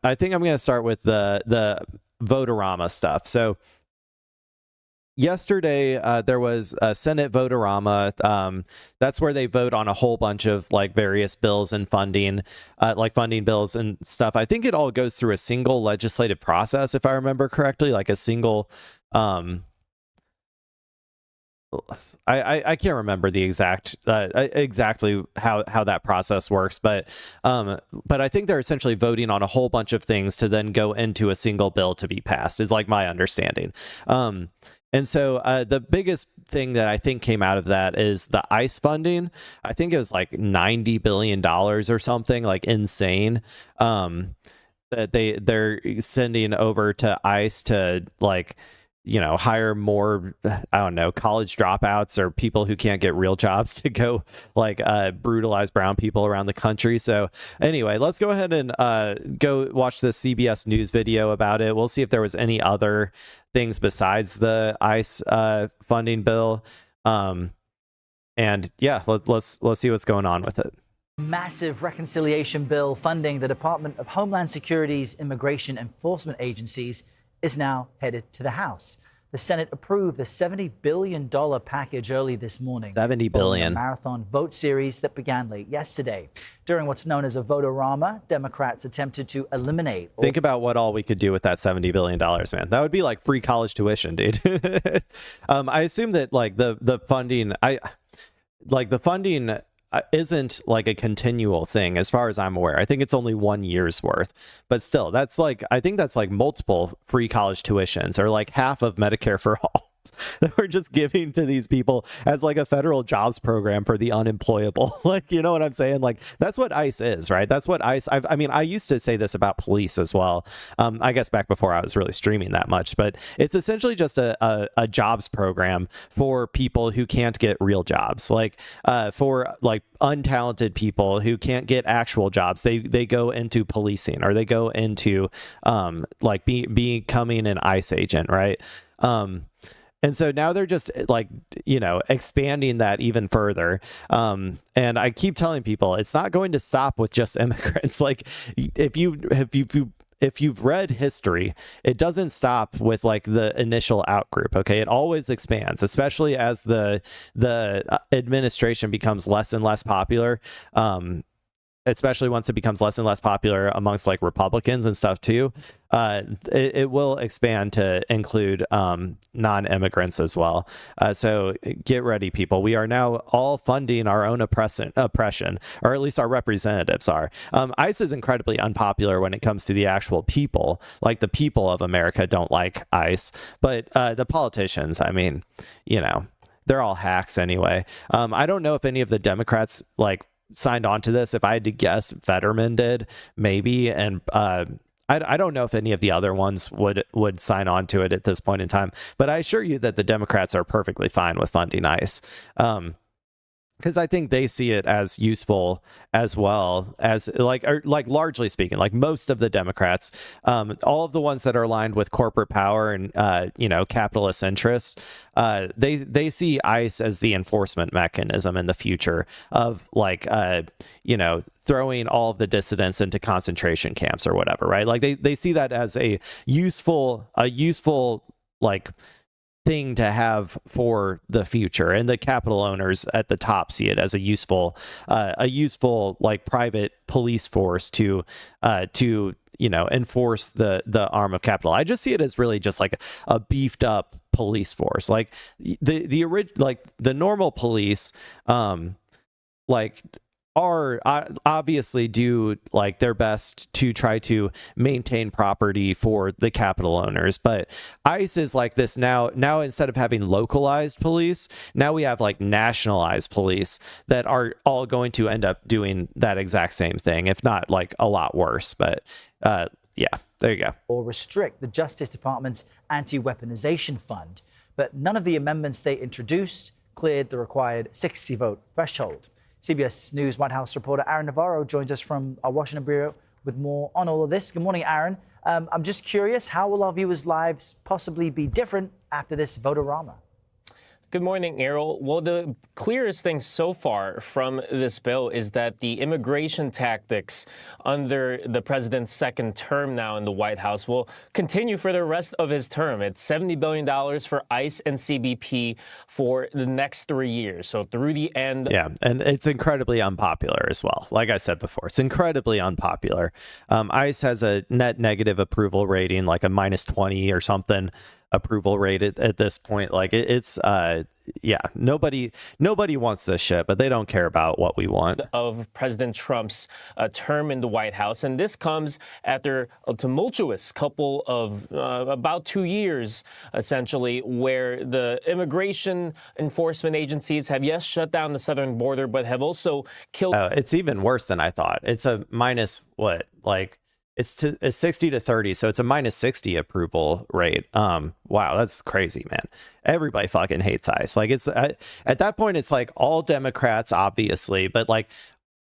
I think I'm going to start with the vote-o-rama stuff. So yesterday, there was a Senate vote-o-rama. That's where they vote on a whole bunch of like various bills and funding, like funding bills and stuff. I think it all goes through a single legislative process, if I remember correctly, like a single. I can't remember the exactly how that process works, but I think they're essentially voting on a whole bunch of things to then go into a single bill to be passed, is like my understanding. And so the biggest thing that I think came out of that is the ICE funding. I think it was like $90 billion or something, like insane, that they're sending over to ICE to like, hire more, I don't know, college dropouts or people who can't get real jobs to go like brutalize brown people around the country. So anyway, let's go ahead and go watch the CBS News video about it. We'll see if there was any other things besides the ICE funding bill. And yeah, let's see what's going on with it. Massive reconciliation bill funding the Department of Homeland Security's immigration enforcement agencies is now headed to the House. The Senate approved the $70 billion package early this morning. $70 billion. A marathon vote series that began late yesterday. During what's known as a vote-o-rama, Democrats attempted to eliminate. Think about what all we could do with that $70 billion, man. That would be like free college tuition, dude. I assume that like the funding, isn't like a continual thing as far as I'm aware. I think it's only 1 year's worth, but still, that's like, I think that's like multiple free college tuitions or like half of Medicare for all that we're just giving to these people as like a federal jobs program for the unemployable. Like, you know what I'm saying? Like, that's what ICE is, right? That's what ICE, I mean, I used to say this about police as well. I guess back before I was really streaming that much, but it's essentially just a jobs program for people who can't get real jobs. Like, for like untalented people who can't get actual jobs, they go into policing or they go into like becoming an ICE agent, right? And so now they're just like, expanding that even further. And I keep telling people it's not going to stop with just immigrants. Like if you've read history, it doesn't stop with like the initial outgroup. Okay. It always expands, especially as the administration becomes less and less popular. Especially once it becomes less and less popular amongst like Republicans and stuff too, it will expand to include non-immigrants as well. So get ready, people. We are now all funding our own oppression, or at least our representatives are. ICE is incredibly unpopular when it comes to the actual people. Like the people of America don't like ICE, but the politicians, I mean, they're all hacks anyway. I don't know if any of the Democrats like signed on to this. If I had to guess, Fetterman did, maybe, and I don't know if any of the other ones would sign on to it at this point in time, but I assure you that the Democrats are perfectly fine with funding ICE. Because I think they see it as useful as well as like largely speaking, like most of the Democrats, all of the ones that are aligned with corporate power and, capitalist interests, they see ICE as the enforcement mechanism in the future of like, throwing all of the dissidents into concentration camps or whatever, right? Like they see that as a useful like thing to have for the future, and the capital owners at the top see it as a useful like private police force to enforce the arm of capital. I just see it as really just like a beefed up police force, like the normal police are obviously do like their best to try to maintain property for the capital owners, but ICE is like this now instead of having localized police, now we have like nationalized police that are all going to end up doing that exact same thing, if not like a lot worse. But yeah, there you go. Or restrict the Justice Department's anti-weaponization fund, but none of the amendments they introduced cleared the required 60 vote threshold. CBS News White House reporter Aaron Navarro joins us from our Washington bureau with more on all of this. Good morning, Aaron. I'm just curious, how will our viewers' lives possibly be different after this vote-o-rama? Good morning, Errol. Well, the clearest thing so far from this bill is that the immigration tactics under the president's second term now in the White House will continue for the rest of his term. It's $70 billion for ICE and CBP for the next 3 years. So through the end. Yeah, and it's incredibly unpopular as well. Like I said before, it's incredibly unpopular. ICE has a net negative approval rating, like a -20 or something approval rate at this point. Like it's yeah, nobody wants this shit, but they don't care about what we want. Of President Trump's term in the White House. And this comes after a tumultuous couple of about 2 years, essentially, where the immigration enforcement agencies have, yes, shut down the southern border, but have also killed. It's even worse than I thought. It's a minus what? Like it's 60 to 30, so it's a -60 approval rate. Wow, that's crazy, man. Everybody fucking hates ICE. Like it's at that point, it's like all Democrats, obviously, but like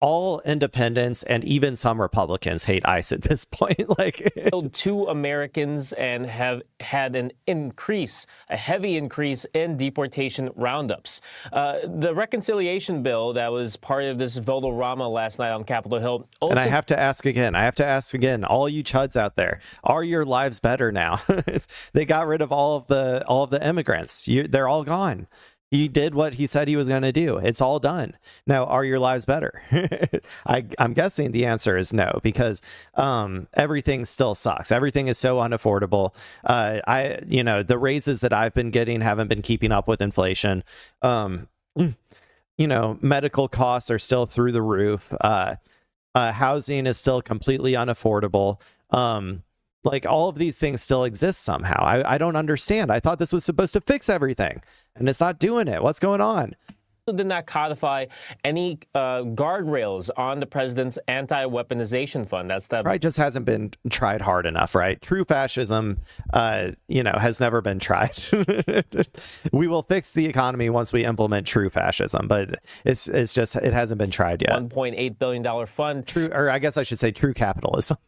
all independents and even some Republicans hate ICE at this point. Like killed 2 Americans and have had a heavy increase in deportation roundups. The reconciliation bill that was part of this vote-o-rama last night on Capitol Hill. Also, and I have to ask again, all you chuds out there, are your lives better now? They got rid of all of the immigrants. They're all gone. He did what he said he was going to do. It's all done. Now, are your lives better? I'm guessing the answer is no, because everything still sucks. Everything is so unaffordable. The raises that I've been getting haven't been keeping up with inflation. Medical costs are still through the roof. Housing is still completely unaffordable. Like all of these things still exist somehow. I don't understand. I thought this was supposed to fix everything, and it's not doing it. What's going on? Did not codify any guardrails on the president's anti-weaponization fund. That's that. Right, just hasn't been tried hard enough, right? True fascism, has never been tried. We will fix the economy once we implement true fascism, but it's just it hasn't been tried yet. $1.8 billion fund. True, or I guess I should say true capitalism.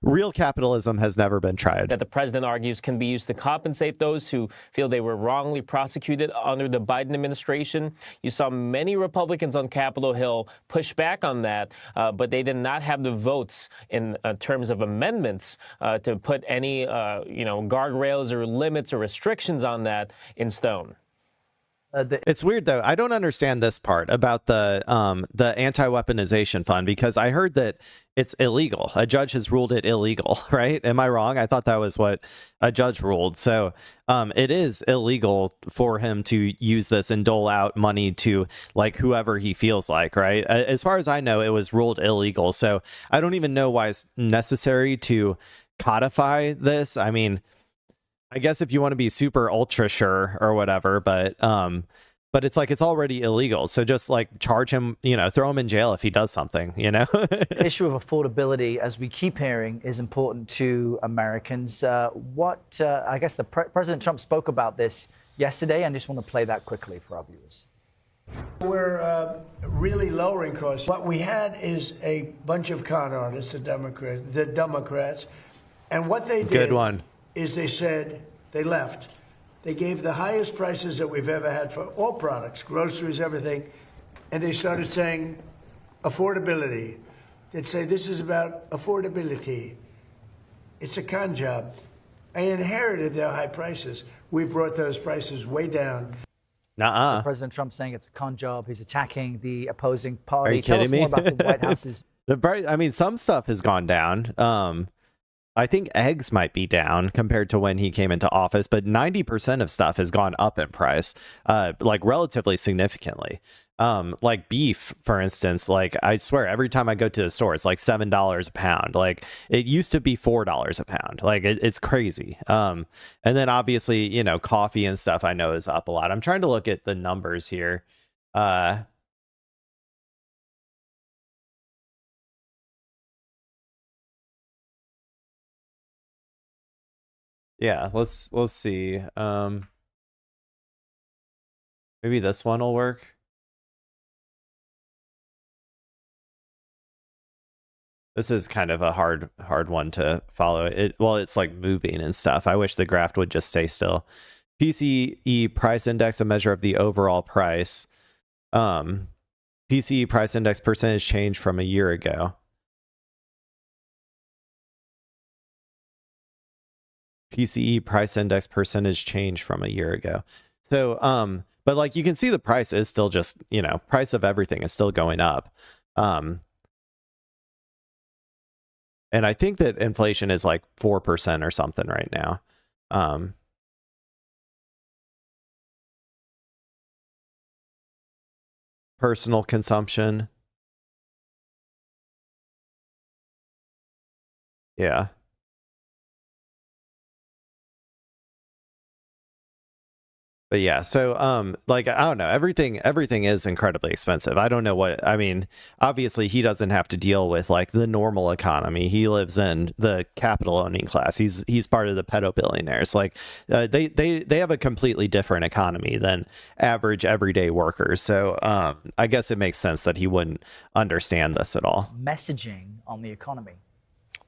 Real capitalism has never been tried. That the president argues can be used to compensate those who feel they were wrongly prosecuted under the Biden administration. You saw many Republicans on Capitol Hill push back on that, but they did not have the votes in terms of amendments to put any, guardrails or limits or restrictions on that in stone. It's weird though. I don't understand this part about the anti-weaponization fund, because I heard that it's illegal. A judge has ruled it illegal, right? Am I wrong? I thought that was what a judge ruled. So it is illegal for him to use this and dole out money to like whoever he feels like, right? As far as I know, it was ruled illegal. So I don't even know why it's necessary to codify this. I mean, I guess if you want to be super ultra sure or whatever, but it's like it's already illegal. So just like charge him, throw him in jail if he does something, The issue of affordability, as we keep hearing, is important to Americans. I guess President Trump spoke about this yesterday, and I just want to play that quickly for our viewers. We're really lowering costs. What we had is a bunch of con artists, the Democrats, and what they did. Good one. Is they left. They gave the highest prices that we've ever had for all products, groceries, everything, and they started saying affordability. They'd say this is about affordability. It's a con job. I inherited their high prices. We brought those prices way down. Nuh-uh. President Trump saying it's a con job. He's attacking the opposing party. Are you Tell kidding us me? more about the White House's. Some stuff has gone down. I think eggs might be down compared to when he came into office, but 90% of stuff has gone up in price, like relatively significantly. Like beef, for instance, like I swear every time I go to the store, it's like $7 a pound. Like it used to be $4 a pound. Like it's crazy. And then obviously, coffee and stuff I know is up a lot. I'm trying to look at the numbers here. Yeah, let's see. Maybe this one will work. This is kind of a hard one to follow. It's like moving and stuff. I wish the graph would just stay still. PCE price index, a measure of the overall price. PCE price index percentage change from a year ago. PCE price index percentage change from a year ago. So, but like you can see the price is still just, you know, price of everything is still going up. And I think that inflation is like 4% or something right now. Personal consumption. Yeah. But yeah, so like I don't know, everything is incredibly expensive. I don't know what I mean. Obviously, he doesn't have to deal with like the normal economy. He lives in the capital owning class. He's part of the pedo billionaires. Like they have a completely different economy than average everyday workers. So I guess it makes sense that he wouldn't understand this at all. Messaging on the economy.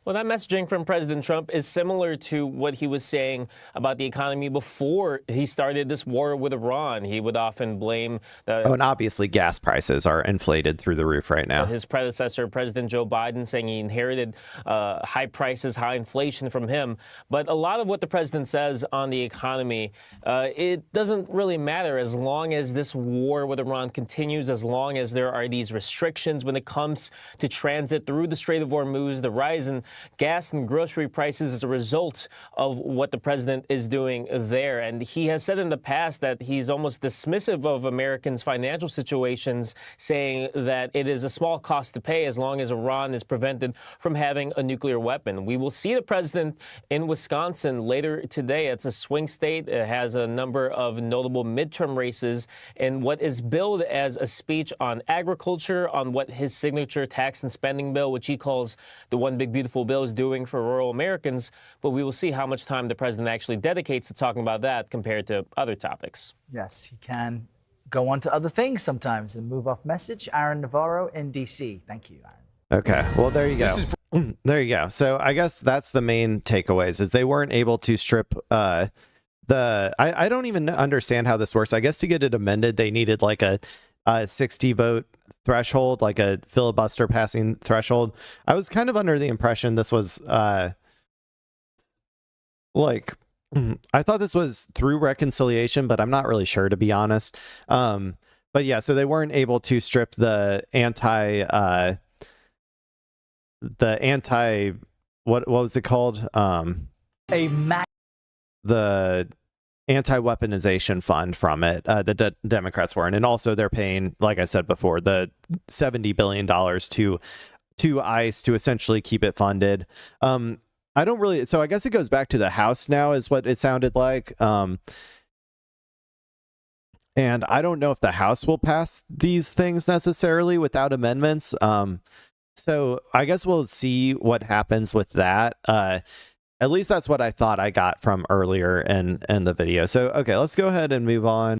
Well, that messaging from President Trump is similar to what he was saying about the economy before he started this war with Iran. He would often blame and obviously gas prices are inflated through the roof right now. His predecessor, President Joe Biden, saying he inherited high prices, high inflation from him. But a lot of what the president says on the economy, it doesn't really matter as long as this war with Iran continues, as long as there are these restrictions when it comes to transit through the Strait of Hormuz, the rise in gas and grocery prices as a result of what the president is doing there. And he has said in the past that he's almost dismissive of Americans' financial situations, saying that it is a small cost to pay as long as Iran is prevented from having a nuclear weapon. We will see the president in Wisconsin later today. It's a swing state. It has a number of notable midterm races in what is billed as a speech on agriculture, on what his signature tax and spending bill, which he calls the one big beautiful bill, is doing for rural Americans. But we will see how much time the president actually dedicates to talking about that compared to other topics. Yes, he can go on to other things sometimes and move off message. Aaron Navarro in D.C. Thank you, Aaron. Okay, well, there you go. There you go. So I guess that's the main takeaways is they weren't able to strip I don't even understand how this works. I guess to get it amended, they needed like a 60 vote threshold, like a filibuster passing threshold. I was kind of under the impression this was like I thought this was through reconciliation, but I'm not really sure, to be honest. But yeah, so they weren't able to strip the anti what was it called? The anti-weaponization fund from it. The Democrats weren't, and also they're paying, like I said before, the $70 billion to ICE to essentially keep it funded. I don't really, so I guess it goes back to the House now is what it sounded like. And I don't know if the House will pass these things necessarily without amendments. So I guess we'll see what happens with that. At least that's what I thought I got from earlier in the video. So, okay, let's go ahead and move on.